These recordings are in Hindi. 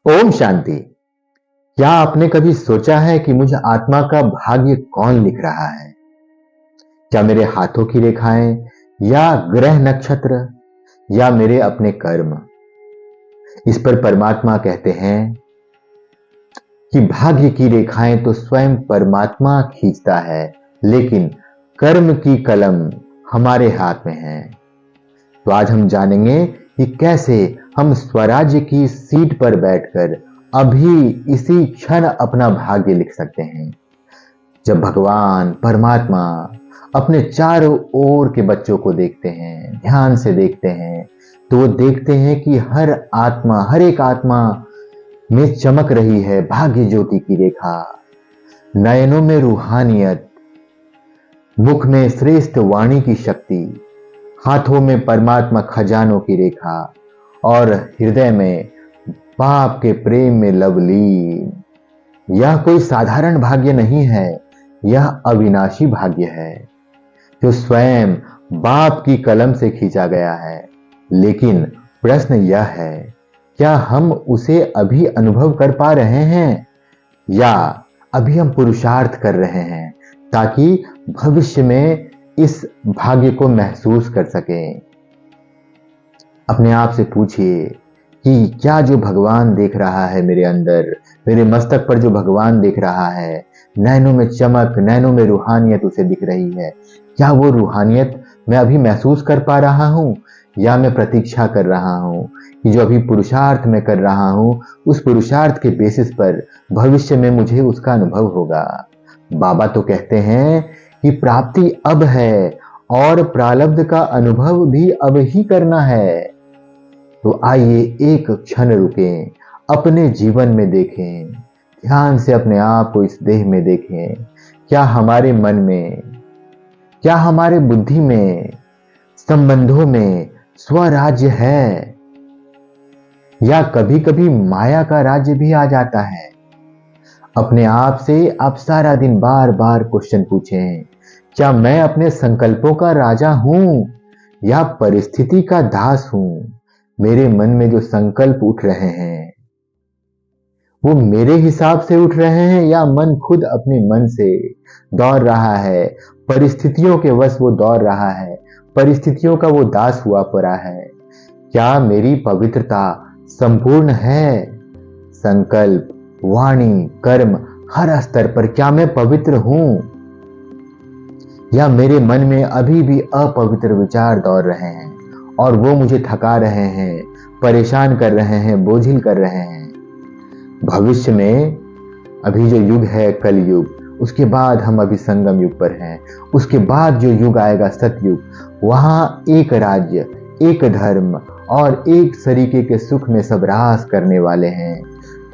ओम शांति। क्या आपने कभी सोचा है कि मुझे आत्मा का भाग्य कौन लिख रहा है? क्या मेरे हाथों की रेखाएं, या ग्रह नक्षत्र, या मेरे अपने कर्म? इस पर परमात्मा कहते हैं कि भाग्य की रेखाएं तो स्वयं परमात्मा खींचता है, लेकिन कर्म की कलम हमारे हाथ में है। तो आज हम जानेंगे कि कैसे हम स्वराज्य की सीट पर बैठकर अभी इसी क्षण अपना भाग्य लिख सकते हैं। जब भगवान परमात्मा अपने चारों ओर के बच्चों को देखते हैं, ध्यान से देखते हैं, तो वो देखते हैं कि हर एक आत्मा में चमक रही है भाग्य ज्योति की रेखा, नयनों में रूहानियत, मुख में श्रेष्ठ वाणी की शक्ति, हाथों में परमात्मा खजानों की रेखा और हृदय में बाप के प्रेम में लवलीन। यह कोई साधारण भाग्य नहीं है, यह अविनाशी भाग्य है जो स्वयं बाप की कलम से खींचा गया है। लेकिन प्रश्न यह है, क्या हम उसे अभी अनुभव कर पा रहे हैं, या अभी हम पुरुषार्थ कर रहे हैं ताकि भविष्य में इस भाग्य को महसूस कर सकें? अपने आप से पूछिए कि क्या जो भगवान देख रहा है मेरे अंदर, मेरे मस्तक पर जो भगवान देख रहा है, नैनों में चमक, नैनों में रूहानियत उसे दिख रही है, क्या वो रूहानियत मैं अभी महसूस कर पा रहा हूँ, या मैं प्रतीक्षा कर रहा हूँ कि जो अभी पुरुषार्थ मैं कर रहा हूँ उस पुरुषार्थ के बेसिस पर भविष्य में मुझे उसका अनुभव होगा? बाबा तो कहते हैं कि प्राप्ति अब है और प्रारब्ध का अनुभव भी अब ही करना है। तो आइए एक क्षण रुकें, अपने जीवन में देखें, ध्यान से अपने आप को इस देह में देखें। क्या हमारे मन में, क्या हमारे बुद्धि में, संबंधों में स्वराज्य है, या कभी कभी माया का राज्य भी आ जाता है? अपने आप से आप सारा दिन बार बार क्वेश्चन पूछें, क्या मैं अपने संकल्पों का राजा हूं या परिस्थिति का दास हूं? मेरे मन में जो संकल्प उठ रहे हैं वो मेरे हिसाब से उठ रहे हैं, या मन खुद अपने मन से दौड़ रहा है, परिस्थितियों के वश वो दौड़ रहा है, परिस्थितियों का वो दास हुआ पड़ा है? क्या मेरी पवित्रता संपूर्ण है? संकल्प, वाणी, कर्म, हर स्तर पर क्या मैं पवित्र हूं, या मेरे मन में अभी भी अपवित्र विचार दौड़ रहे हैं और वो मुझे थका रहे हैं, परेशान कर रहे हैं, बोझिल कर रहे हैं? भविष्य में अभी जो युग है कलयुग, उसके बाद हम अभी संगम युग पर हैं, उसके बाद जो युग आएगा सतयुग, वहां एक राज्य, एक धर्म और एक तरीके के सुख में सब राज करने वाले हैं।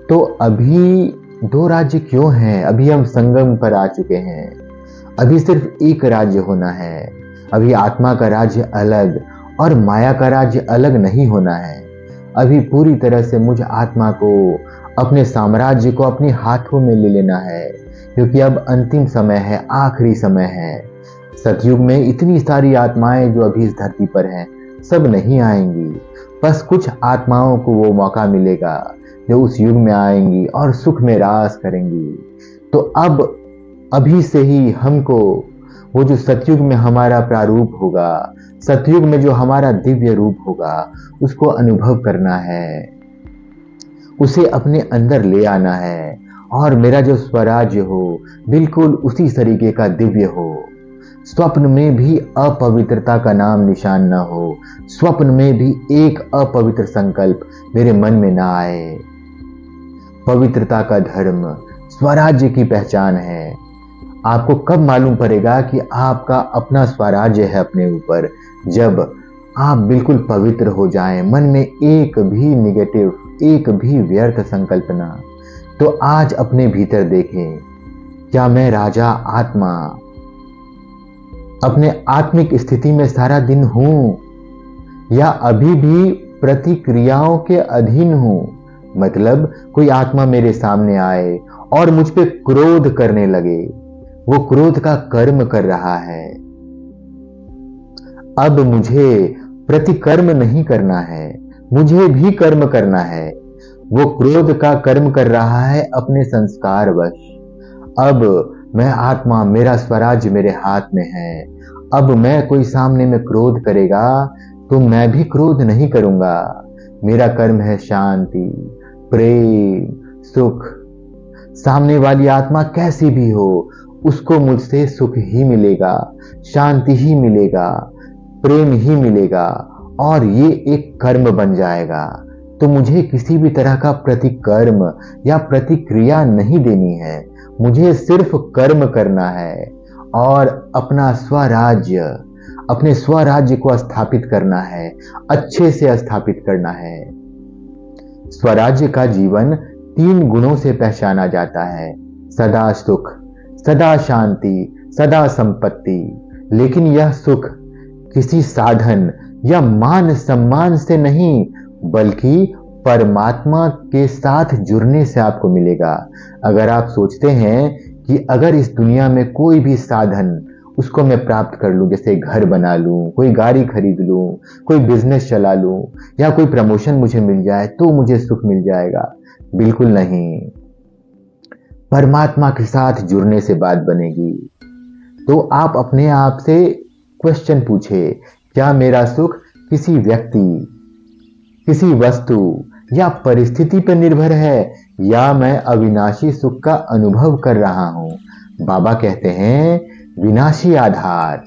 तो अभी दो राज्य क्यों हैं? अभी हम संगम पर आ चुके हैं, अभी सिर्फ एक राज्य होना है। अभी आत्मा का राज्य अलग और माया का राज्य अलग नहीं होना है। अभी पूरी तरह से मुझ आत्मा को, अपने साम्राज्य को अपने हाथों में ले लेना है, क्योंकि अब अंतिम समय है, आखिरी समय है। सतयुग में इतनी सारी आत्माएं जो अभी इस धरती पर हैं, सब नहीं आएंगी। बस कुछ आत्माओं को वो मौका मिलेगा जो उस युग में आएंगी और सुख में राज करेंगी। तो अब अभी से ही हमको वो जो सतयुग में हमारा प्रारूप होगा, सतयुग में जो हमारा दिव्य रूप होगा, उसको अनुभव करना है, उसे अपने अंदर ले आना है, और मेरा जो स्वराज्य हो बिल्कुल उसी तरीके का दिव्य हो। स्वप्न में भी अपवित्रता का नाम निशान न हो, स्वप्न में भी एक अपवित्र संकल्प मेरे मन में ना आए। पवित्रता का धर्म स्वराज्य की पहचान है। आपको कब मालूम पड़ेगा कि आपका अपना स्वराज्य है अपने ऊपर? जब आप बिल्कुल पवित्र हो जाएं, मन में एक भी निगेटिव, एक भी व्यर्थ संकल्प ना। तो आज अपने भीतर देखें, क्या मैं राजा आत्मा अपने आत्मिक स्थिति में सारा दिन हूं, या अभी भी प्रतिक्रियाओं के अधीन हूं? मतलब कोई आत्मा मेरे सामने आए और मुझ पे क्रोध करने लगे, वो क्रोध का कर्म कर रहा है। अब मुझे प्रतिकर्म नहीं करना है, मुझे भी कर्म करना है। वो क्रोध का कर्म कर रहा है अपने संस्कार वश। अब मैं आत्मा, मेरा स्वराज्य मेरे हाथ में है। अब मैं कोई सामने में क्रोध करेगा तो मैं भी क्रोध नहीं करूंगा। मेरा कर्म है शांति, प्रेम, सुख। सामने वाली आत्मा कैसी भी हो, उसको मुझसे सुख ही मिलेगा, शांति ही मिलेगा, प्रेम ही मिलेगा, और ये एक कर्म बन जाएगा। तो मुझे किसी भी तरह का प्रतिकर्म या प्रतिक्रिया नहीं देनी है। मुझे सिर्फ कर्म करना है और अपना स्वराज्य, अपने स्वराज्य को स्थापित करना है, अच्छे से स्थापित करना है। स्वराज्य का जीवन 3 गुणों से पहचाना जाता है: सदा सुख, सदा शांति, सदा संपत्ति। लेकिन यह सुख किसी साधन या मान सम्मान से नहीं, बल्कि परमात्मा के साथ जुड़ने से आपको मिलेगा। अगर आप सोचते हैं कि अगर इस दुनिया में कोई भी साधन उसको मैं प्राप्त कर लूं, जैसे घर बना लूं, कोई गाड़ी खरीद लूं, कोई बिजनेस चला लूं, या कोई प्रमोशन मुझे मिल जाए तो मुझे सुख मिल जाएगा, बिल्कुल नहीं। परमात्मा के साथ जुड़ने से बात बनेगी। तो आप अपने आप से क्वेश्चन पूछे, क्या मेरा सुख किसी व्यक्ति, किसी वस्तु या परिस्थिति पर निर्भर है, या मैं अविनाशी सुख का अनुभव कर रहा हूं? बाबा कहते हैं विनाशी आधार।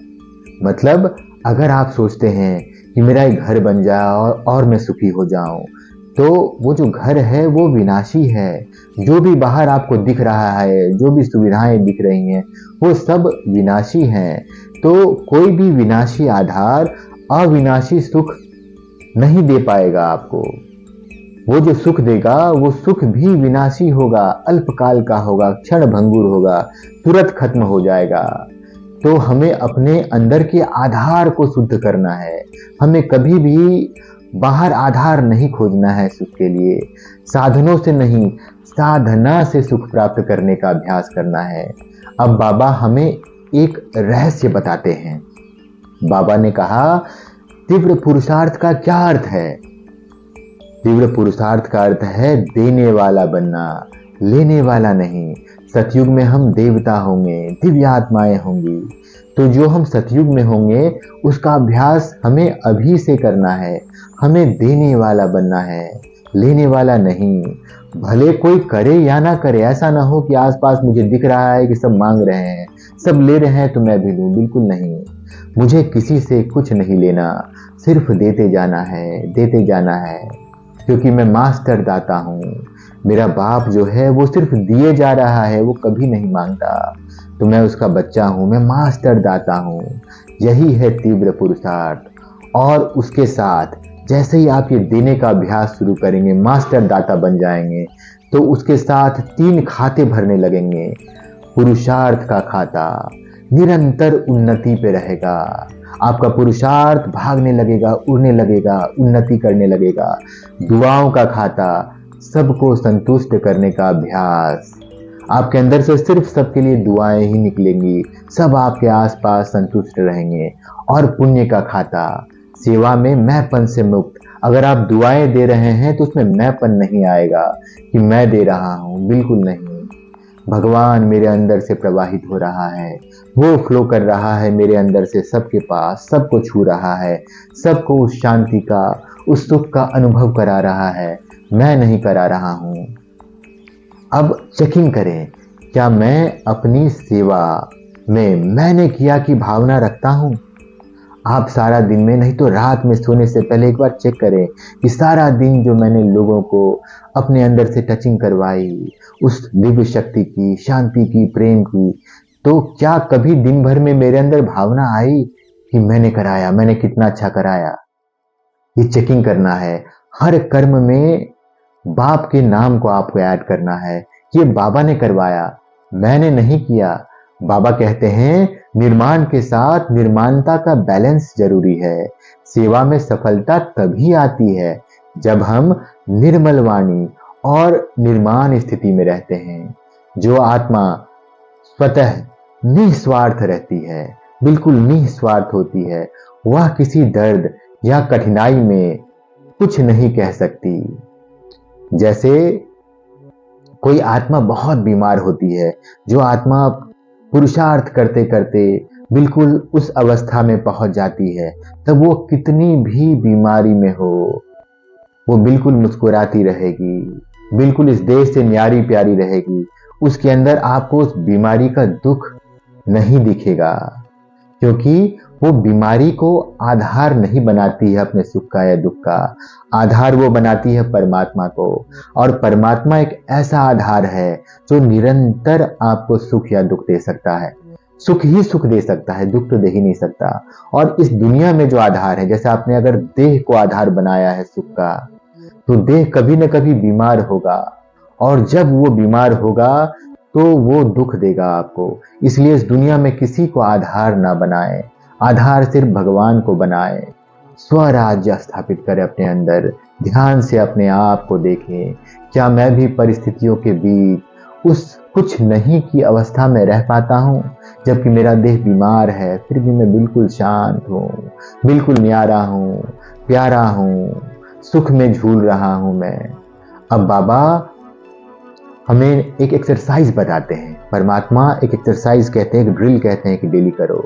मतलब अगर आप सोचते हैं कि मेरा एक घर बन जाए और मैं सुखी हो जाऊं, तो वो जो घर है वो विनाशी है। जो भी बाहर आपको दिख रहा है, जो भी सुविधाएं दिख रही हैं, वो सब विनाशी हैं। तो कोई भी विनाशी आधार अविनाशी सुख नहीं दे पाएगा आपको। वो जो सुख देगा वो सुख भी विनाशी होगा, अल्पकाल का होगा, क्षण भंगुर होगा, तुरंत खत्म हो जाएगा। तो हमें अपने अंदर के आधार को शुद्ध करना है। हमें कभी भी बाहर आधार नहीं खोजना है सुख के लिए। साधनों से नहीं, साधना से सुख प्राप्त करने का अभ्यास करना है। अब बाबा हमें एक रहस्य बताते हैं। बाबा ने कहा, तीव्र पुरुषार्थ का क्या अर्थ है? तीव्र पुरुषार्थ का अर्थ है देने वाला बनना, लेने वाला नहीं। सतयुग में हम देवता होंगे, दिव्य आत्माएं होंगी। तो जो हम सतयुग में होंगे उसका अभ्यास हमें अभी से करना है। हमें देने वाला बनना है, लेने वाला नहीं। भले कोई करे या ना करे, ऐसा ना हो कि आसपास मुझे दिख रहा है कि सब मांग रहे हैं, सब ले रहे हैं तो मैं भी लूं, बिल्कुल नहीं। मुझे किसी से कुछ नहीं लेना, सिर्फ देते जाना है, देते जाना है। क्योंकि मैं मास्टर दाता हूँ। मेरा बाप जो है वो सिर्फ दिए जा रहा है, वो कभी नहीं मांगता। तो मैं उसका बच्चा हूँ, मैं मास्टर दाता हूँ। यही है तीव्र पुरुषार्थ। और उसके साथ जैसे ही आप ये देने का अभ्यास शुरू करेंगे, मास्टर दाता बन जाएंगे, तो उसके साथ 3 खाते भरने लगेंगे। पुरुषार्थ का खाता निरंतर उन्नति पे रहेगा। आपका पुरुषार्थ भागने लगेगा, उड़ने लगेगा, उन्नति करने लगेगा। दुआओं का खाता, सबको संतुष्ट करने का अभ्यास। आपके अंदर से सिर्फ सबके लिए दुआएं ही निकलेंगी, सब आपके आसपास संतुष्ट रहेंगे। और पुण्य का खाता, सेवा में मैंपन से मुक्त। अगर आप दुआएं दे रहे हैं तो उसमें मैंपन नहीं आएगा कि मैं दे रहा हूं, बिल्कुल नहीं। भगवान मेरे अंदर से प्रवाहित हो रहा है, वो फ्लो कर रहा है मेरे अंदर से सबके पास, सबको छू रहा है, सबको उस शांति का, उस सुख का अनुभव करा रहा है। मैं नहीं करा रहा हूं। अब चेकिंग करें, क्या मैं अपनी सेवा में मैंने किया की भावना रखता हूं? आप सारा दिन में, नहीं तो रात में सोने से पहले एक बार चेक करें कि सारा दिन जो मैंने लोगों को अपने अंदर से टचिंग करवाई, उस दिव्य शक्ति की, शांति की, प्रेम की, तो क्या कभी दिन भर में मेरे अंदर भावना आई कि मैंने कराया, मैंने कितना अच्छा कराया? ये चेकिंग करना है। हर कर्म में बाप के नाम को आपको ऐड करना है। ये बाबा ने करवाया, मैंने नहीं किया। बाबा कहते हैं निर्माण के साथ निर्माणता का बैलेंस जरूरी है। सेवा में सफलता तभी आती है जब हम निर्मल वाणी और निर्माण स्थिति में रहते हैं। जो आत्मा स्वतः निस्वार्थ रहती है, बिल्कुल निस्वार्थ होती है, वह किसी दर्द या कठिनाई में कुछ नहीं कह सकती। जैसे कोई आत्मा बहुत बीमार होती है, जो आत्मा पुरुषार्थ करते करते बिल्कुल उस अवस्था में पहुंच जाती है, तब वो कितनी भी बीमारी में हो, वो बिल्कुल मुस्कुराती रहेगी, बिल्कुल इस देश से न्यारी प्यारी रहेगी। उसके अंदर आपको उस बीमारी का दुख नहीं दिखेगा, क्योंकि वो बीमारी को आधार नहीं बनाती है अपने सुख का या दुख का, आधार वो बनाती है परमात्मा को। और परमात्मा एक ऐसा आधार है जो निरंतर आपको सुख या दुख दे सकता है। सुख ही सुख दे सकता है, दुख तो दे ही नहीं सकता। और इस दुनिया में जो आधार है, जैसे आपने अगर देह को आधार बनाया है सुख का, तो देह कभी न कभी बीमार होगा, और जब वो बीमार होगा तो वो दुख देगा आपको। इसलिए इस दुनिया में किसी को आधार ना बनाए, आधार सिर्फ भगवान को बनाए। स्वराज्य स्थापित करें अपने अंदर, ध्यान से अपने आप को देखें, क्या मैं भी परिस्थितियों के बीच उस कुछ नहीं की अवस्था में रह पाता हूँ, जबकि मेरा देह बीमार है, फिर भी मैं बिल्कुल शांत हूँ, बिल्कुल न्यारा हूँ, प्यारा हूँ, सुख में झूल रहा हूँ मैं। अब बाबा हमें एक एक्सरसाइज बताते हैं, परमात्मा एक एक्सरसाइज कहते हैं, एक ड्रिल कहते हैं कि डेली करो।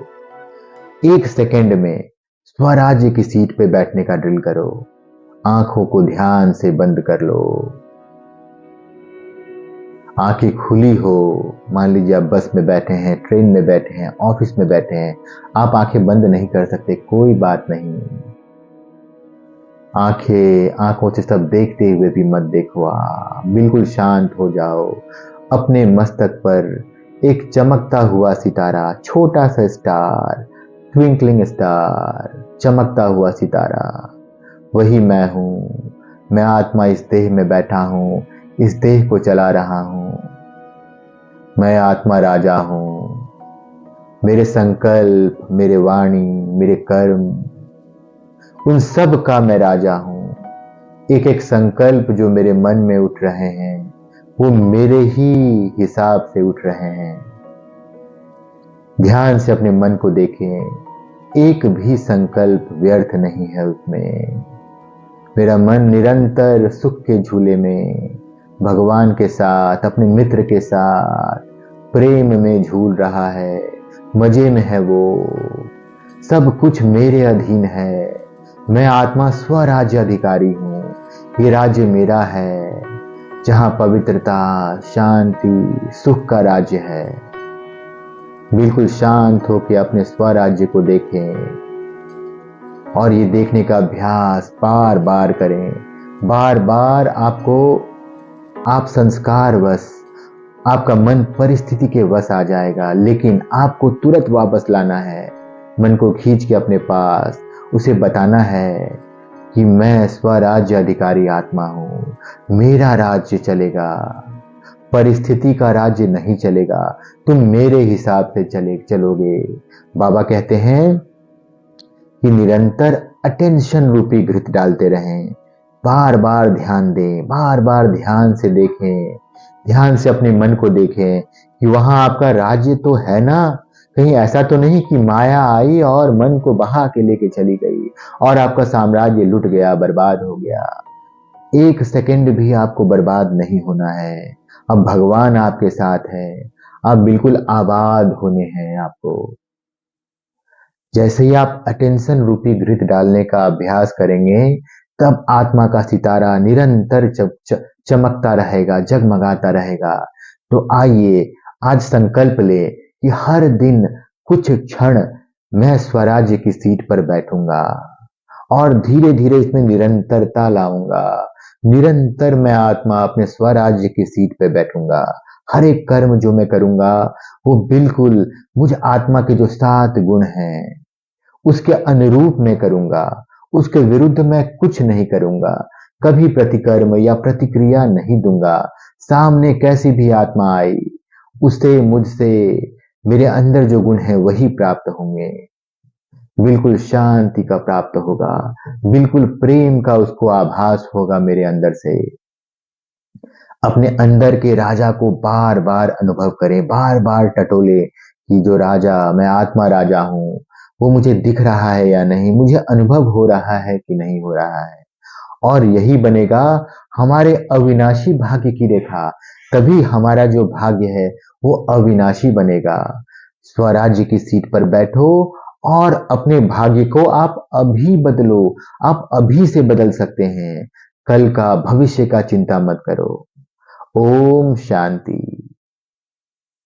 1 सेकंड में स्वराज्य की सीट पे बैठने का ड्रिल करो। आंखों को ध्यान से बंद कर लो, आंखें खुली हो। मान लीजिए आप बस में बैठे हैं, ट्रेन में बैठे हैं, ऑफिस में बैठे हैं, आप आंखें बंद नहीं कर सकते, कोई बात नहीं। आंखों से सब देखते हुए भी मत देखो, बिल्कुल शांत हो जाओ। अपने मस्तक पर एक चमकता हुआ सितारा, छोटा सा स्टार, ट्विंकलिंग स्टार, चमकता हुआ सितारा, वही मैं हूँ। मैं आत्मा इस देह में बैठा हूँ, इस देह को चला रहा हूँ। मैं आत्मा राजा हूँ। मेरे संकल्प, मेरे वाणी, मेरे कर्म, उन सब का मैं राजा हूँ। एक एक संकल्प जो मेरे मन में उठ रहे हैं, वो मेरे ही हिसाब से उठ रहे हैं। ध्यान से अपने मन को देखें, एक भी संकल्प व्यर्थ नहीं है उसमें। मेरा मन निरंतर सुख के झूले में, भगवान के साथ, अपने मित्र के साथ प्रेम में झूल रहा है, मजे में है वो। सब कुछ मेरे अधीन है। मैं आत्मा स्वराज्य अधिकारी हूँ। ये राज्य मेरा है, जहां पवित्रता, शांति, सुख का राज्य है। बिल्कुल शांत होकर अपने स्वराज्य को देखें, और ये देखने का अभ्यास बार बार करें। बार बार आप संस्कार वश, आपका मन परिस्थिति के वश आ जाएगा, लेकिन आपको तुरंत वापस लाना है। मन को खींच के अपने पास, उसे बताना है कि मैं स्वराज्य अधिकारी आत्मा हूँ, मेरा राज्य चलेगा, परिस्थिति का राज्य नहीं चलेगा, तुम मेरे हिसाब से चलोगे। बाबा कहते हैं कि निरंतर अटेंशन रूपी घृत डालते रहें, बार बार ध्यान दें, बार बार ध्यान से देखें, ध्यान से अपने मन को देखें कि वहां आपका राज्य तो है ना। कहीं ऐसा तो नहीं कि माया आई और मन को बहा के लेके चली गई और आपका साम्राज्य लुट गया, बर्बाद हो गया। 1 सेकंड भी आपको बर्बाद नहीं होना है। अब भगवान आपके साथ है, आप बिल्कुल आबाद होने हैं आपको। जैसे ही आप अटेंशन रूपी घृत डालने का अभ्यास करेंगे, तब आत्मा का सितारा निरंतर चमकता रहेगा, जगमगाता रहेगा। तो आइए आज संकल्प ले कि हर दिन कुछ क्षण मैं स्वराज्य की सीट पर बैठूंगा, और धीरे धीरे इसमें निरंतरता लाऊंगा। निरंतर मैं आत्मा अपने स्वराज्य की सीट पर बैठूंगा। हर एक कर्म जो मैं करूंगा, वो बिल्कुल मुझ आत्मा के जो 7 गुण हैं उसके अनुरूप मैं करूंगा, उसके विरुद्ध मैं कुछ नहीं करूंगा। कभी प्रतिकर्म या प्रतिक्रिया नहीं दूंगा। सामने कैसी भी आत्मा आई, उससे, मुझसे, मेरे अंदर जो गुण है वही प्राप्त होंगे। बिल्कुल शांति का प्राप्त होगा, बिल्कुल प्रेम का उसको आभास होगा मेरे अंदर से। अपने अंदर के राजा को बार बार अनुभव करें, बार बार टटोले कि जो राजा, मैं आत्मा राजा हूं, वो मुझे दिख रहा है या नहीं, मुझे अनुभव हो रहा है कि नहीं हो रहा है। और यही बनेगा हमारे अविनाशी भाग्य की रेखा। तभी हमारा जो भाग्य है वो अविनाशी बनेगा। स्वराज्य की सीट पर बैठो और अपने भाग्य को आप अभी बदलो। आप अभी से बदल सकते हैं। कल का भविष्य का चिंता मत करो। ओम शांति।